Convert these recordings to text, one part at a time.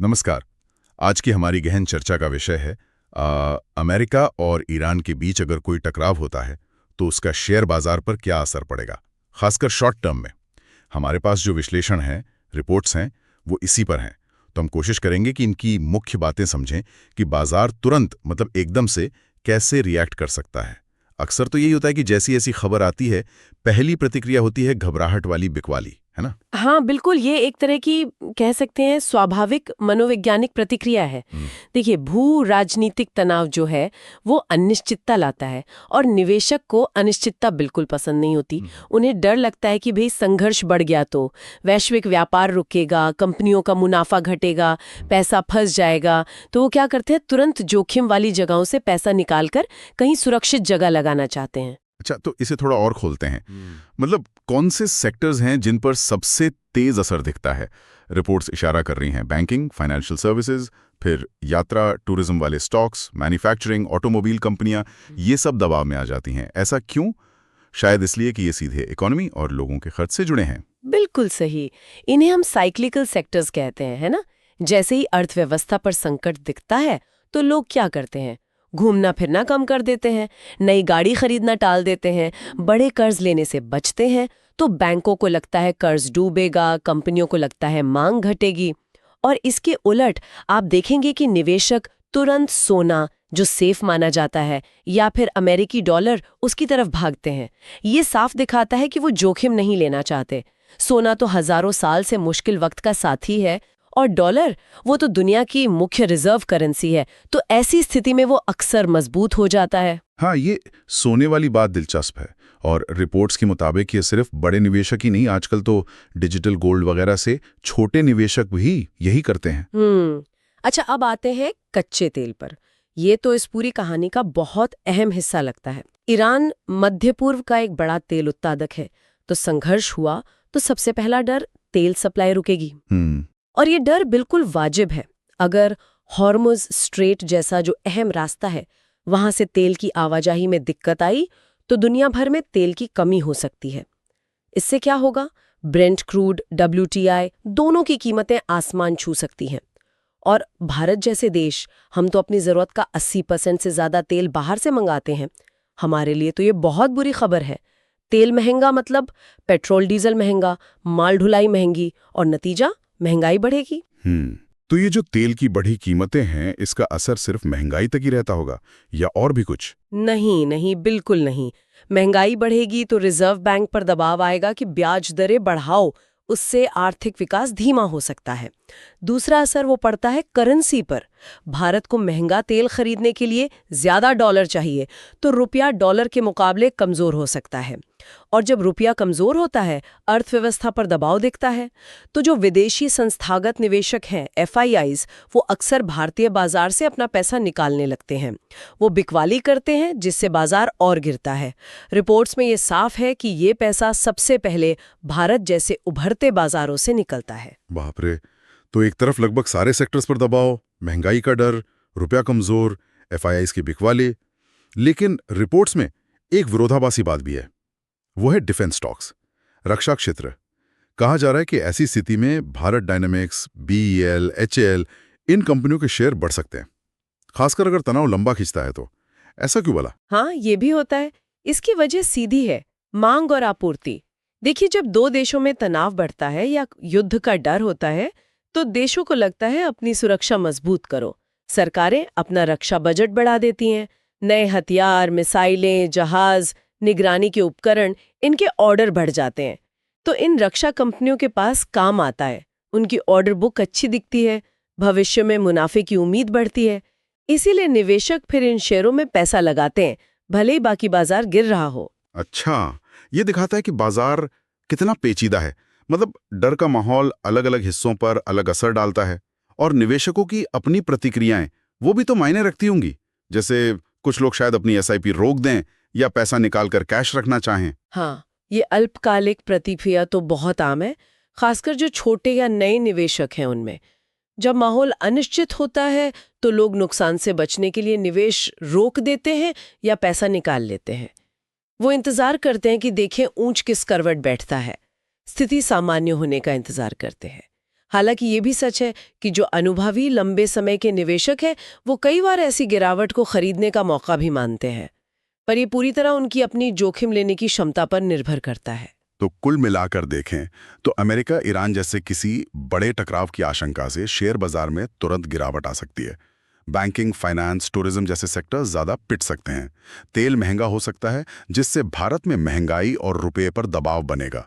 नमस्कार। आज की हमारी गहन चर्चा का विषय है अमेरिका और ईरान के बीच अगर कोई टकराव होता है तो उसका शेयर बाजार पर क्या असर पड़ेगा, खासकर शॉर्ट टर्म में। हमारे पास जो विश्लेषण है, रिपोर्ट्स हैं, वो इसी पर हैं। तो हम कोशिश करेंगे कि इनकी मुख्य बातें समझें कि बाजार तुरंत मतलब एकदम से कैसे रिएक्ट कर सकता है। अक्सर तो यही होता है कि जैसी ऐसी खबर आती है, पहली प्रतिक्रिया होती है घबराहट वाली, बिकवाली, है ना। हाँ बिल्कुल, ये एक तरह की कह सकते हैं स्वाभाविक मनोवैज्ञानिक प्रतिक्रिया है। देखिए, भू राजनीतिक तनाव जो है वो अनिश्चितता लाता है और निवेशक को अनिश्चितता बिल्कुल पसंद नहीं होती। उन्हें डर लगता है कि भाई संघर्ष बढ़ गया तो वैश्विक व्यापार रुकेगा, कंपनियों का मुनाफा घटेगा, पैसा फंस जाएगा। तो वो क्या करते हैं, तुरंत जोखिम वाली जगहों से पैसा निकालकर कहीं सुरक्षित जगह लगाना चाहते हैं। अच्छा, तो इसे थोड़ा और खोलते हैं। मतलब कौन से सेक्टर्स हैं जिन पर सबसे तेज असर दिखता है? रिपोर्ट्स इशारा कर रही हैं बैंकिंग, फाइनेंशियल सर्विसेज, फिर यात्रा टूरिज्म वाले स्टॉक्स, मैन्युफैक्चरिंग, ऑटोमोबाइल कंपनियां, ये सब दबाव में आ जाती हैं। ऐसा क्यों? शायद इसलिए कि ये सीधे इकोनॉमी और लोगों के खर्च से जुड़े हैं। बिल्कुल सही। इन्हें हम साइक्लिकल सेक्टर्स कहते हैं, है ना। जैसे ही अर्थव्यवस्था पर संकट दिखता है तो लोग क्या करते हैं, घूमना फिरना कम कर देते हैं, नई गाड़ी खरीदना टाल देते हैं, बड़े कर्ज लेने से बचते हैं। तो बैंकों को लगता है कर्ज डूबेगा, कंपनियों को लगता है मांग घटेगी। और इसके उलट आप देखेंगे कि निवेशक तुरंत सोना, जो सेफ माना जाता है, या फिर अमेरिकी डॉलर, उसकी तरफ भागते हैं। ये साफ दिखाता है कि वो जोखिम नहीं लेना चाहते। सोना तो हजारों साल से मुश्किल वक्त का साथी है, और डॉलर, वो तो दुनिया की मुख्य रिजर्व करेंसी है। तो ऐसी स्थिति में वो अक्सर मजबूत हो जाता है। हाँ, ये सोने वाली बात दिलचस्प है। और रिपोर्ट्स के मुताबिक ये सिर्फ बड़े निवेशक ही नहीं, आजकल तो डिजिटल गोल्ड वगैरह से छोटे निवेशक भी यही करते हैं। अच्छा, अब आते हैं कच्चे तेल पर। ये तो इस पूरी कहानी का बहुत अहम हिस्सा लगता है। ईरान मध्य पूर्व का एक बड़ा तेल उत्पादक है। तो संघर्ष हुआ तो सबसे पहला डर, तेल सप्लाई रुकेगी। और ये डर बिल्कुल वाजिब है। अगर हॉर्मुज स्ट्रेट जैसा जो अहम रास्ता है, वहां से तेल की आवाजाही में दिक्कत आई तो दुनिया भर में तेल की कमी हो सकती है। इससे क्या होगा, ब्रेंट क्रूड, WTI, दोनों की कीमतें आसमान छू सकती हैं। और भारत जैसे देश, हम तो अपनी जरूरत का 80% से ज्यादा तेल बाहर से मंगाते हैं। हमारे लिए तो ये बहुत बुरी खबर है। तेल महंगा मतलब पेट्रोल डीजल महंगा, माल ढुलाई महंगी, और नतीजा महंगाई बढ़ेगी। तो ये जो तेल की बढ़ी कीमतें हैं, इसका असर सिर्फ महंगाई तक ही रहता होगा या और भी कुछ? नहीं नहीं, बिल्कुल नहीं। महंगाई बढ़ेगी तो रिजर्व बैंक पर दबाव आएगा कि ब्याज दरें बढ़ाओ, उससे आर्थिक विकास धीमा हो सकता है। दूसरा असर वो पड़ता है करेंसी पर। भारत को महंगा तेल खरीदने के लिए ज्यादा डॉलर चाहिए, तो रुपया डॉलर के मुकाबले कमजोर हो सकता है। और जब रुपया कमजोर होता है, अर्थव्यवस्था पर दबाव दिखता है। तो जो विदेशी संस्थागत निवेशक हैं, FIIs, वो अक्सर भारतीय बाजार से अपना पैसा निकालने लगते हैं। वो बिकवाली करते हैं, जिससे बाजार और गिरता है। रिपोर्ट्स में ये साफ है कि ये पैसा सबसे पहले भारत जैसे उभरते बाजारों से निकलता है। बाप रे! तो एक तरफ लगभग सारे सेक्टर्स पर दबाव, महंगाई का डर, रुपया कमजोर, FIIs की बिकवाली। लेकिन रिपोर्ट्स में एक विरोधाभासी बात भी है। वो है डिफेंस स्टॉक्स, रक्षा क्षेत्र। कहा जा रहा है कि ऐसी स्थिति में भारत डायनामिक्स, BEL, HAL, इन कंपनियों के शेयर बढ़ सकते हैं, खासकर अगर तनाव लंबा खिंचता है तो। ऐसा क्यों बोला? हाँ, ये भी होता है। इसकी वजह सीधी है, मांग और आपूर्ति। देखिए, जब दो देशों में तनाव बढ़ता है या युद्ध का डर होता है, तो देशों को लगता है अपनी सुरक्षा मजबूत करो। सरकारें अपना रक्षा बजट बढ़ा देती हैं। नए हथियार, मिसाइलें, जहाज, निगरानी के उपकरण, इनके ऑर्डर बढ़ जाते हैं। तो इन रक्षा कंपनियों के पास काम आता है। उनकी ऑर्डर बुक अच्छी दिखती है, भविष्य में मुनाफे की उम्मीद बढ़ती है। इसीलिए निवेशक फिर इन शेयरों में पैसा लगाते हैं, भले ही बाकी बाजार गिर रहा हो। अच्छा, ये दिखाता है कि बाजार कितना पेचीदा है। मतलब डर का माहौल अलग अलग हिस्सों पर अलग असर डालता है। और निवेशकों की अपनी प्रतिक्रियाएं, वो भी तो मायने रखती होंगी। जैसे कुछ लोग शायद अपनी SIP रोक दें या पैसा निकालकर कैश रखना चाहें। हाँ, ये अल्पकालिक प्रतिक्रिया तो बहुत आम है, खासकर जो छोटे या नए निवेशक हैं उनमें। जब माहौल अनिश्चित होता है तो लोग नुकसान से बचने के लिए निवेश रोक देते हैं या पैसा निकाल लेते हैं। वो इंतजार करते हैं कि देखें ऊंच किस करवट बैठता है। स्थिति सामान्य होने का इंतजार करते हैं। हालांकि ये भी सच है कि जो अनुभवी लंबे समय के निवेशक हैं वो कई बार ऐसी गिरावट को खरीदने का मौका भी मानते हैं, पर ये पूरी तरह उनकी अपनी जोखिम लेने की क्षमता पर निर्भर करता है। तो कुल मिलाकर देखें तो अमेरिका ईरान जैसे किसी बड़े टकराव की आशंका से शेयर बाजार में तुरंत गिरावट आ सकती है। बैंकिंग, फाइनेंस, टूरिज्म जैसे सेक्टर्स ज़्यादा पिट सकते हैं। तेल महंगा हो सकता है, जिससे भारत में महंगाई और रुपये पर दबाव बनेगा।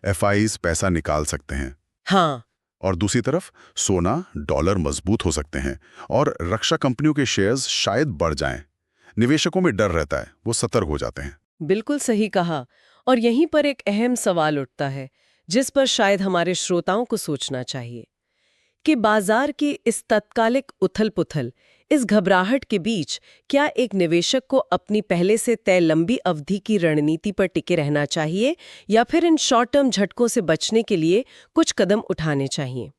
एफआईज पैसा निकाल सकते हैं। हाँ, और दूसरी तरफ सोना, डॉलर मजबूत हो सकते हैं और रक्षा कंपनियों के शेयर्स शायद बढ़ जाएं। निवेशकों में डर रहता है, वो सतर्क हो जाते हैं। बिल्कुल सही कहा। और यहीं पर एक अहम सवाल उठता है जिस पर शायद हमारे श्रोताओं को सोचना चाहिए कि बाजार की इस तत्कालिक उथल-पुथल, इस घबराहट के बीच क्या एक निवेशक को अपनी पहले से तय लंबी अवधि की रणनीति पर टिके रहना चाहिए या फिर इन शॉर्ट टर्म झटकों से बचने के लिए कुछ कदम उठाने चाहिए?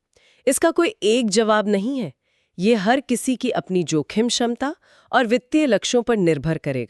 इसका कोई एक जवाब नहीं है। ये हर किसी की अपनी जोखिम क्षमता और वित्तीय लक्ष्यों पर निर्भर करेगा।